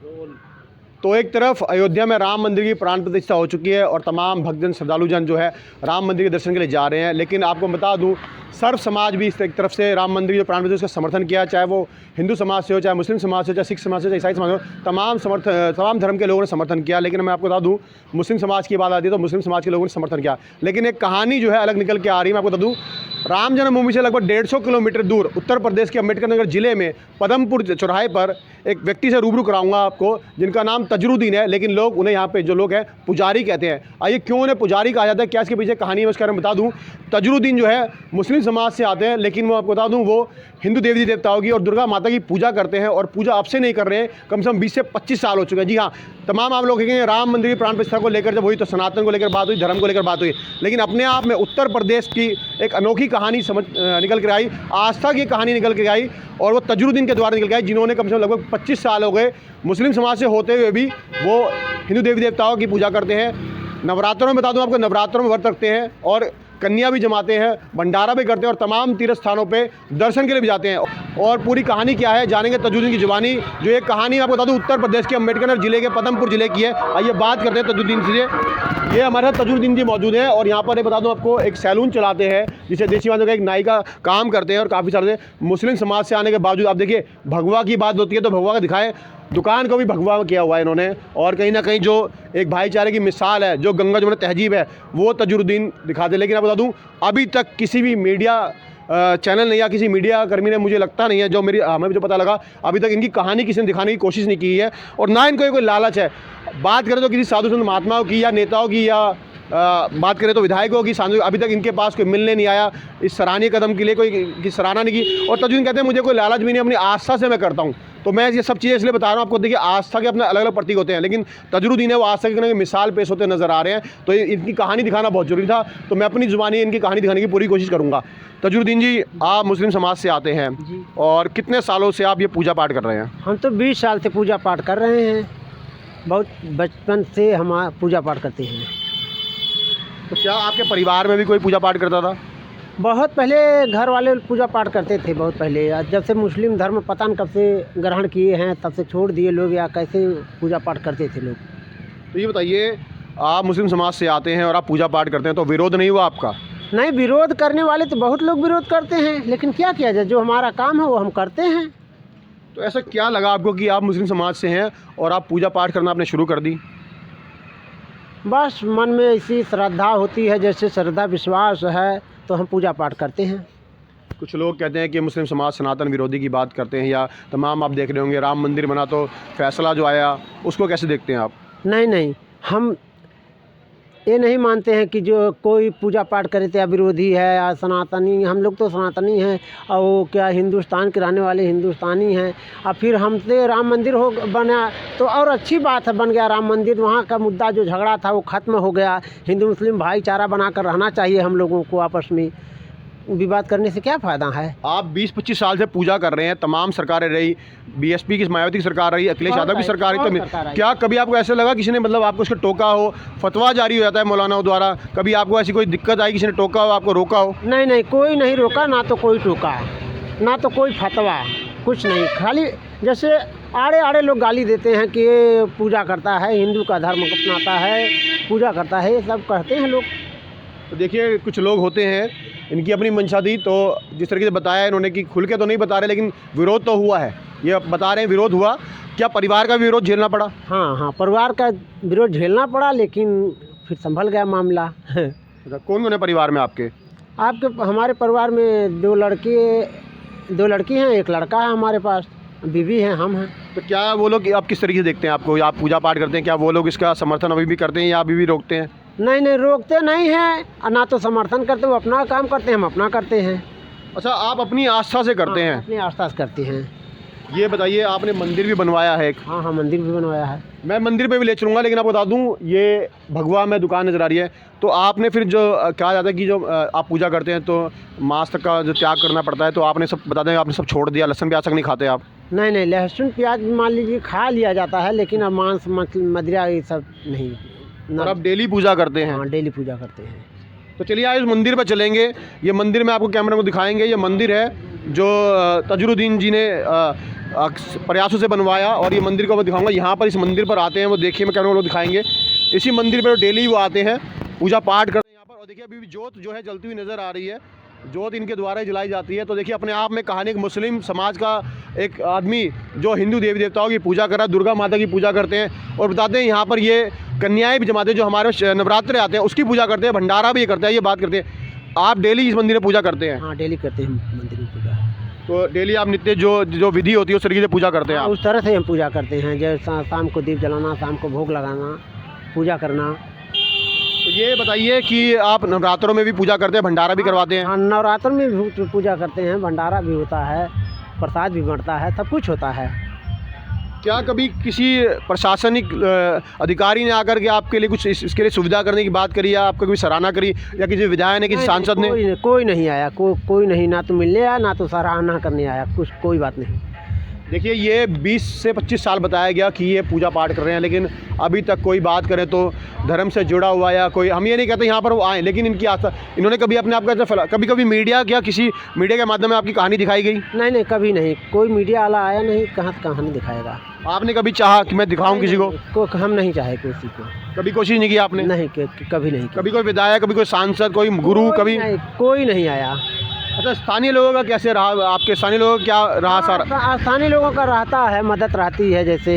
तो एक तरफ अयोध्या में राम मंदिर की प्राण प्रतिष्ठा हो चुकी है और तमाम भक्तजन श्रद्धालुजन जो है राम मंदिर के दर्शन के लिए जा रहे हैं, लेकिन आपको बता दूं सर्व समाज भी इस एक तरफ से राम मंदिर की जो प्राण प्रतिष्ठा उसका समर्थन किया, चाहे वो हिंदू समाज से हो, चाहे मुस्लिम समाज से हो, चाहे सिख समाज से, चाहे ईसाई समाज हो, तमाम धर्म के लोगों ने समर्थन किया। लेकिन मैं आपको बता दूं मुस्लिम समाज की बात आती है तो मुस्लिम समाज के लोगों ने समर्थन किया, लेकिन एक कहानी जो है अलग निकल के आ रही है। मैं आपको बता दूँ राम जन्मभूमि से लगभग 150 किलोमीटर दूर उत्तर प्रदेश के अम्बेडकर नगर जिले में पदमपुर चौराहे पर एक व्यक्ति से रूबरू कराऊंगा आपको, जिनका नाम तजरुद्दीन है, लेकिन लोग उन्हें यहाँ पे जो लोग हैं पुजारी कहते हैं। आइए क्यों उन्हें पुजारी कहा जाता है, क्या इसके पीछे कहानी है उसके बारे में बता दूं। तजरुद्दीन जो है मुस्लिम समाज से आते हैं, लेकिन वो आपको बता दूं वो हिंदू देवी देवताओं की और दुर्गा माता की पूजा करते हैं, और पूजा अब से नहीं कर रहे हैं, कम से कम 20 से 25 साल हो चुके हैं। जी हाँ, तमाम आप लोग कहेंगे राम मंदिर की प्राण प्रतिष्ठा को लेकर जब हुई तो सनातन को लेकर बात हुई, धर्म को लेकर बात हुई, लेकिन अपने आप में उत्तर प्रदेश की एक अनोखी कहानी निकल कर आई, आस्था की कहानी निकल के आई, और वो तजरुद्दीन के द्वारा निकल के आई, जिन्होंने कम से कम लगभग 25 साल हो गए मुस्लिम समाज से होते हुए भी वो हिंदू देवी देवताओं की पूजा करते हैं। नवरात्रों में बता दूं आपको, नवरात्रों में व्रत रखते हैं और कन्या भी जमाते हैं, भंडारा भी करते हैं और तमाम तीर्थ स्थानों पे दर्शन के लिए भी जाते हैं। और पूरी कहानी क्या है जानेंगे तजुद्दीन की जुबानी। जो एक कहानी मैं आपको बता दूं उत्तर प्रदेश के अम्बेडकर नगर जिले के पदमपुर जिले की है। आइए बात करते हैं तजुद्दीन से। ये हमारे साथ तजुद्दीन जी मौजूद हैं और यहाँ पर ये बता दूं आपको एक सैलून चलाते हैं, जिसे देसी बातों का एक नाई का काम करते हैं, और काफ़ी सारे मुस्लिम समाज से आने के बावजूद आप देखिए भगवा की बात होती है तो भगवा का दिखाएं, दुकान को भी भगवा किया हुआ है इन्होंने। और कहीं ना कहीं जो एक भाईचारे की मिसाल है, जो गंगा जमुना तहजीब है, वो तजुद्दीन दिखाते हैं। लेकिन आप बता दूं अभी तक किसी भी मीडिया चैनल ने या किसी मीडिया कर्मी ने, मुझे लगता नहीं है, जो हमें जो पता लगा, अभी तक इनकी कहानी किसी ने दिखाने की कोशिश नहीं की है, और ना इनको कोई लालच है। बात करें तो किसी साधु संत महात्माओं की या नेताओं की या बात करें तो विधायकों की, अभी तक इनके पास कोई मिलने नहीं आया, इस सराहनीय कदम के लिए कोई की सराहना नहीं की। और तजुद्दीन कहते हैं मुझे कोई लालच भी नहीं, अपनी आस्था से मैं करता हूँ। तो मैं ये सब चीज़ें इसलिए बता रहा हूँ आपको। देखिए आस्था के अपने अलग अलग प्रतीक होते हैं, लेकिन तजुद्दीन है वो आस्था की मिसाल पेश होते नजर आ रहे हैं, तो इनकी कहानी दिखाना बहुत जरूरी था। तो मैं अपनी जुबानी इनकी कहानी दिखाने की पूरी कोशिश करूँगा। तजुद्दीन जी, आप मुस्लिम समाज से आते हैं और कितने सालों से आप ये पूजा पाठ कर रहे हैं? हम तो 20 साल से पूजा पाठ कर रहे हैं, बहुत बचपन से हम पूजा पाठ करते हैं। तो क्या आपके परिवार में भी कोई पूजा पाठ करता था? बहुत पहले घर वाले पूजा पाठ करते थे, बहुत पहले। जब से मुस्लिम धर्म पता नहीं कब से ग्रहण किए हैं तब से छोड़ दिए लोग, या कैसे पूजा पाठ करते थे लोग। तो ये बताइए, आप मुस्लिम समाज से आते हैं और आप पूजा पाठ करते हैं, तो विरोध नहीं हुआ आपका? नहीं, विरोध करने वाले तो बहुत लोग विरोध करते हैं, लेकिन क्या किया जाए, जो हमारा काम है वो हम करते हैं। तो ऐसा क्या लगा आपको कि आप मुस्लिम समाज से हैं और आप पूजा पाठ करना आपने शुरू कर दी? बस मन में ऐसी श्रद्धा होती है, जैसे श्रद्धा विश्वास है तो हम पूजा पाठ करते हैं। कुछ लोग कहते हैं कि मुस्लिम समाज सनातन विरोधी की बात करते हैं, या तमाम आप देख रहे होंगे राम मंदिर बना तो फैसला जो आया उसको कैसे देखते हैं आप? नहीं, हम ये नहीं मानते हैं कि जो कोई पूजा पाठ करे तो या विरोधी है या सनातनी। हम लोग तो सनातनी हैं, और वो क्या हिंदुस्तान के रहने वाले हिंदुस्तानी हैं। और फिर हमसे राम मंदिर हो बना तो और अच्छी बात है, बन गया राम मंदिर। वहाँ का मुद्दा जो झगड़ा था वो ख़त्म हो गया। हिंदू मुस्लिम भाईचारा बनाकर रहना चाहिए हम लोगों को, आपस में विवाद करने से क्या फ़ायदा है। आप 20-25 साल से पूजा कर रहे हैं, तमाम सरकारें रही, बीएसपी की मायावती की सरकार रही, अखिलेश यादव की सरकार रही, क्या कभी आपको ऐसा लगा किसी ने मतलब आपको उसको टोका हो? फतवा जारी हो जाता है मौलानाओं द्वारा, कभी आपको ऐसी कोई दिक्कत आई, किसी ने टोका हो, आपको रोका हो? नहीं, कोई नहीं रोका, ना तो कोई टोका, ना तो कोई फतवा, कुछ नहीं। खाली जैसे आड़े लोग गाली देते हैं कि ये पूजा करता है, हिंदू का धर्म अपनाता है, पूजा करता है, ये सब कहते हैं लोग। तो देखिए कुछ लोग होते हैं, इनकी अपनी मंशा थी, तो जिस तरीके से बताया इन्होंने कि खुल के तो नहीं बता रहे, लेकिन विरोध तो हुआ है, ये बता रहे हैं विरोध हुआ। क्या परिवार का विरोध झेलना पड़ा? हाँ, परिवार का विरोध झेलना पड़ा, लेकिन फिर संभल गया मामला। कौन कौन है परिवार में आपके? हमारे परिवार में 2 लड़की हैं, 1 लड़का है हमारे पास, बीवी हैं, हम हैं। तो क्या वो लोग आप किस तरीके से देखते हैं आपको? आप पूजा पाठ करते हैं, क्या वो लोग इसका समर्थन अभी भी करते हैं या अभी भी रोकते हैं? नहीं, रोकते नहीं हैं, और ना तो समर्थन करते, वो अपना काम करते हैं, हम अपना करते हैं। अच्छा, आप अपनी आस्था से करते हैं? अपनी आस्था से करते हैं। ये बताइए, आपने मंदिर भी बनवाया है एक? हाँ, मंदिर भी बनवाया है। मैं मंदिर पे भी ले चलूँगा, लेकिन आपको बता दूँ ये भगवा में दुकान नज़र आ रही है, तो आपने फिर जो कहा जाता है कि जो आप पूजा करते हैं तो मांस तक का जो त्याग करना पड़ता है, तो आपने सब बता दें, आपने सब छोड़ दिया, लहसुन प्याज तक नहीं खाते आप? नहीं, लहसुन प्याज मान लीजिए खा लिया जाता है, लेकिन अब मांस मदिरा ये सब नहीं। और आप डेली पूजा करते हैं? हाँ, डेली पूजा करते हैं। तो चलिए आज मंदिर पर चलेंगे। ये मंदिर में आपको कैमरे में दिखाएंगे। ये मंदिर है जो तजुद्दीन जी ने प्रयासों से बनवाया। और ये मंदिर को मैं दिखाऊंगा, यहाँ पर इस मंदिर पर आते हैं वो, देखिए मैं कैमरा लोग दिखाएंगे। इसी मंदिर पर डेली वो आते हैं, पूजा पाठ करते हैं यहाँ पर। और देखिए अभी भी जोत जो है जलती हुई नज़र आ रही है, जोत इनके द्वारा ही जलाई जाती है। तो देखिए अपने आप में कहानी, एक मुस्लिम समाज का एक आदमी जो हिंदू देवी देवताओं की पूजा कर रहा है, दुर्गा माता की पूजा करते हैं। और बताते हैं यहाँ पर ये कन्याएँ भी जमाते हैं, जो हमारे नवरात्रे आते हैं उसकी पूजा करते हैं, भंडारा भी ये करते हैं। ये बात करते हैं, आप डेली इस मंदिर में पूजा करते हैं? हाँ, डेली करते हैं मंदिर में पूजा। तो डेली आप नित्य जो विधि होती है उस तरीके से पूजा करते हैं आप? उस तरह से हम पूजा करते हैं, जैसे शाम को दीप जलाना, शाम को भोग लगाना, पूजा करना। तो ये बताइए कि आप नवरात्रों में भी पूजा करते हैं, भंडारा भी करवाते हैं? हाँ, नवरात्र में भी पूजा करते हैं, भंडारा भी होता है, प्रसाद भी बढ़ता है, सब कुछ होता है। क्या कभी किसी प्रशासनिक अधिकारी ने आकर के आपके लिए कुछ इसके लिए सुविधा करने की बात करी, या आपको कोई सराहना करी, या किसी विधायक ने, किसी सांसद ने? कोई नहीं आया, कोई नहीं, ना तो मिलने आया ना तो सराहना करने आया, कुछ कोई बात नहीं। देखिए ये 20 से 25 साल बताया गया कि ये पूजा पाठ कर रहे हैं, लेकिन अभी तक कोई बात करें तो धर्म से जुड़ा हुआ, या कोई, हम ये नहीं कहते यहाँ पर वो आएँ, लेकिन इनकी आस्था, इन्होंने कभी अपने आप का फैला, कभी मीडिया, क्या किसी मीडिया के माध्यम में आपकी कहानी दिखाई गई? नहीं, कभी नहीं, कोई मीडिया वाला आया नहीं, कहाँ से कहानी दिखाएगा। आपने कभी चाहा कि मैं दिखाऊं किसी को? हम नहीं चाहे किसी को, कभी कोशिश नहीं की आपने? नहीं, कभी नहीं। कभी कोई विधायक, कभी कोई सांसद, कोई गुरु, कभी? कोई नहीं आया। अच्छा, स्थानीय लोगों का कैसे रहा, आपके स्थानीय लोगों का क्या रहा सारा? स्थानीय लोगों का रहता है, मदद रहती है, जैसे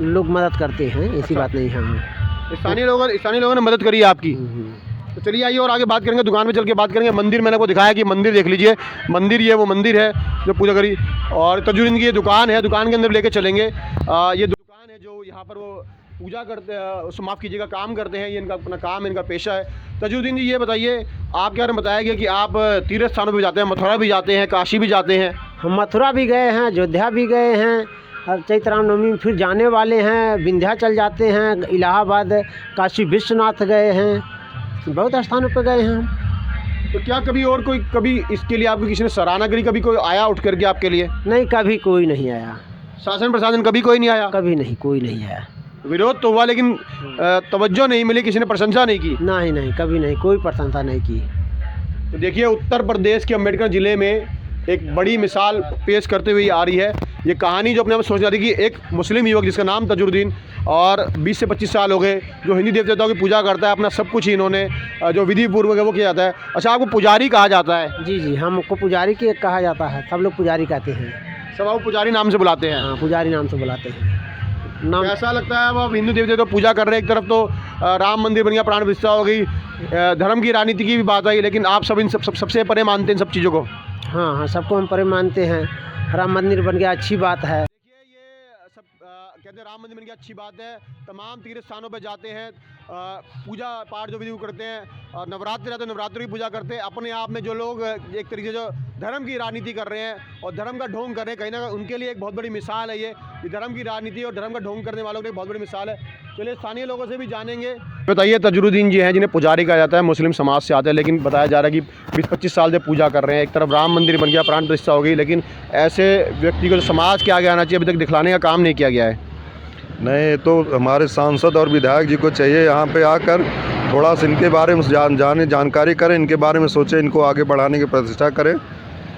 लोग मदद करते हैं, ऐसी बात नहीं है। हाँ, स्थानीय लोगों ने मदद करी है आपकी। तो चलिए आइए और आगे बात करेंगे, दुकान में चल के बात करेंगे। मंदिर मैंने आपको दिखाया कि मंदिर देख लीजिए, मंदिर ये वो मंदिर है जो पूजा करी। और तजुद्दीन की ये दुकान है, दुकान के अंदर लेके चलेंगे। ये दुकान है जो यहाँ पर वो पूजा करते हैं, माफ़ कीजिएगा, काम करते हैं। ये इनका अपना काम है, इनका पेशा है। तजुद्दीन जी ये बताइए, आपके बारे में बताया गया कि आप तीर्थ स्थानों पर भी जाते हैं, मथुरा भी जाते हैं, काशी भी जाते हैं? हम मथुरा भी गए हैं, अयोध्या भी गए हैं, और चैत्र रामनवमी में फिर जाने वाले हैं, विंध्याचल जाते हैं, इलाहाबाद, काशी विश्वनाथ गए हैं, बहुत स्थानों पर गए हैं हम। तो क्या कभी इसके लिए आपको किसी ने सराहना करी, कभी कोई आया उठ करके आपके लिए? नहीं, कभी कोई नहीं आया। शासन प्रशासन कभी कोई नहीं आया? कभी नहीं, कोई नहीं आया। विरोध तो हुआ, लेकिन तवज्जो नहीं मिली, किसी ने प्रशंसा नहीं की? नहीं, कभी नहीं, कोई प्रशंसा नहीं की। तो देखिए उत्तर प्रदेश के अम्बेडकर ज़िले में एक बड़ी मिसाल पेश करते हुए आ रही है ये कहानी, जो अपने आप सोच रही थी कि एक मुस्लिम युवक जिसका नाम तजुद्दीन, और 20 से 25 साल हो गए, जो हिंदी देवी देवताओं की पूजा करता है, अपना सब कुछ ही इन्होंने जो विधि पूर्वक है वो किया जाता है। अच्छा, आपको पुजारी कहा जाता है? जी, हमको पुजारी की कहा जाता है, सब लोग पुजारी कहते हैं। सब आप पुजारी नाम से बुलाते हैं? हाँ, पुजारी नाम से बुलाते हैं। नाम ऐसा लगता है अब आप हिंदू देवी देवता पूजा कर रहे हैं, एक तरफ तो राम मंदिर बन गया, प्राण प्रतिष्ठा हो गई, धर्म की राजनीति की भी बात आई, लेकिन आप सब इन सबसे परे मानते हैं इन सब चीज़ों को? हाँ, सबको हम परे मानते हैं। राम मंदिर बन गया, अच्छी बात है। देखिए ये सब कहते हैं राम मंदिर बन गया, अच्छी बात है। तमाम तीर्थ स्थानों पर जाते हैं, पूजा पाठ जो विधि करते हैं, नवरात्रि रहते हैं, नवरात्रि की पूजा करते हैं। अपने आप में जो लोग एक तरीके से जो धर्म की राजनीति कर रहे हैं और धर्म का ढोंग कर रहे हैं, कहीं ना कहीं उनके लिए एक बहुत बड़ी मिसाल है ये धर्म की राजनीति और धर्म का ढोंग करने वालों के लिए एक बहुत बड़ी मिसाल है। चलिए स्थानीय लोगों से भी जानेंगे। बताइए, तजुद्दीन जी हैं जिन्हें पुजारी कहा जाता है, मुस्लिम समाज से आते हैं, लेकिन बताया जा रहा है कि 20-25 साल से पूजा कर रहे हैं। एक तरफ राम मंदिर बन गया, प्राण प्रतिष्ठा हो गई, लेकिन ऐसे व्यक्ति को समाज के आगे आना चाहिए, अभी तक दिखलाने का काम नहीं किया गया है। नहीं, तो हमारे सांसद और विधायक जी को चाहिए यहाँ पे आकर थोड़ा सा इनके बारे में जानकारी करें, इनके बारे में सोचें, इनको आगे बढ़ाने की प्रतिष्ठा करें।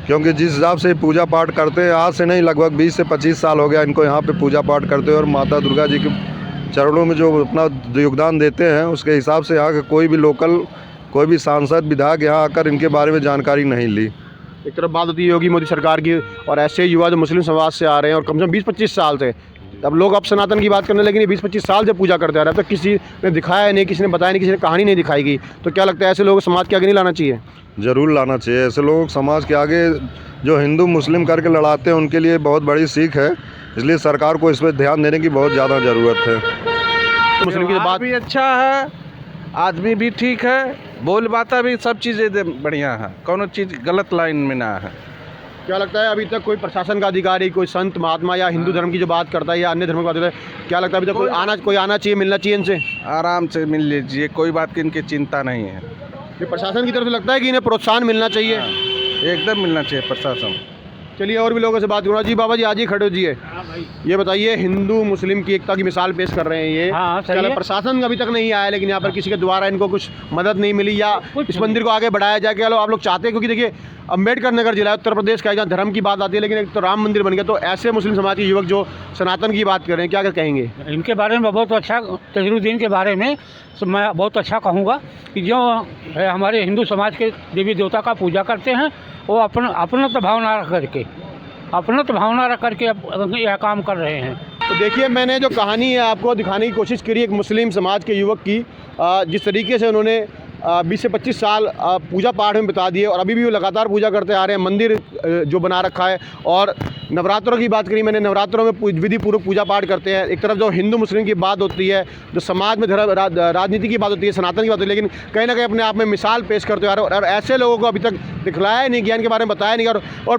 क्योंकि जिस हिसाब से पूजा पाठ करते हैं, आज से नहीं, लगभग 20 से 25 साल हो गया इनको यहाँ पे पूजा पाठ करते हैं, और माता दुर्गा जी के चरणों में जो अपना योगदान देते हैं, उसके हिसाब से यहाँ का कोई भी लोकल, कोई भी सांसद विधायक यहाँ आकर इनके बारे में जानकारी नहीं ली। एक तरफ बात होती है योगी मोदी सरकार की, और ऐसे युवा जो मुस्लिम समाज से आ रहे हैं और कम से कम 20-25 साल से, अब लोग अब सनातन की बात करने, लेकिन ये 20-25 साल से पूजा करते आ रहे हैं, अब तक किसी ने दिखाया नहीं, किसी ने बताया नहीं, किसी ने कहानी नहीं दिखाई गई। तो क्या लगता है ऐसे लोग समाज के आगे नहीं लाना चाहिए? ज़रूर लाना चाहिए। ऐसे लोग समाज के आगे जो हिंदू मुस्लिम करके लड़ाते हैं, उनके लिए बहुत बड़ी सीख है, इसलिए सरकार को इस पर ध्यान देने की बहुत ज़्यादा ज़रूरत है। मुस्लिम की बात भी अच्छा है, आदमी भी ठीक है, बोल बाता भी, सब चीज़ें बढ़िया है, कोनो चीज़ गलत लाइन में ना है। क्या लगता है अभी तक कोई प्रशासन का अधिकारी, कोई संत महात्मा या हिंदू धर्म की जो बात करता है या अन्य धर्म की बात करता है, क्या लगता है अभी तक कोई आना चाहिए, मिलना चाहिए इनसे? आराम से मिल लीजिए, कोई बात की इनकी चिंता नहीं है। ये प्रशासन की तरफ से लगता है कि इन्हें प्रोत्साहन मिलना चाहिए? एकदम मिलना चाहिए प्रशासन। चलिए और भी लोगों से बात करूँगा। जी बाबा जी, आज ही खड़े हो जी है। ये बताइए, हिंदू मुस्लिम की एकता की मिसाल पेश कर रहे हैं ये। हाँ, सही क्या है। प्रशासन अभी तक नहीं आया, लेकिन यहाँ पर किसी के द्वारा इनको कुछ मदद नहीं मिली या इस मंदिर को आगे बढ़ाया जाए, क्या आप लोग चाहते हैं? क्योंकि देखिए, अम्बेडकर नगर जिला उत्तर प्रदेश का है, जहाँ धर्म की बात आती है, लेकिन एक तो राम मंदिर बन गया, तो ऐसे मुस्लिम समाज के युवक जो सनातन की बात कर रहे हैं, क्या कहेंगे? इनके बारे में बहुत अच्छा, तजरुद्दीन के बारे में मैं बहुत अच्छा कहूँगा कि जो है हमारे हिंदू समाज के देवी देवता का पूजा करते हैं, वो अपनत्व भावना रख करके यह काम कर रहे हैं। तो देखिए, मैंने जो कहानी है आपको दिखाने की कोशिश करी एक मुस्लिम समाज के युवक की, जिस तरीके से उन्होंने 20 से 25 साल पूजा पाठ में बिता दिए और अभी भी वो लगातार पूजा करते आ रहे हैं। मंदिर जो बना रखा है, और नवरात्रों की बात करी मैंने, नवरात्रों में विधि पूर्वक पूजा पाठ करते हैं। एक तरफ जो हिंदू मुस्लिम की बात होती है, जो समाज में धर्म राजनीति की बात होती है, सनातन की बात होती है, लेकिन कहीं ना कहीं अपने आप में मिसाल पेश करते आ रहे हैं, और ऐसे लोगों को अभी तक दिखलाया नहीं गया, इनके बारे में बताया नहीं, और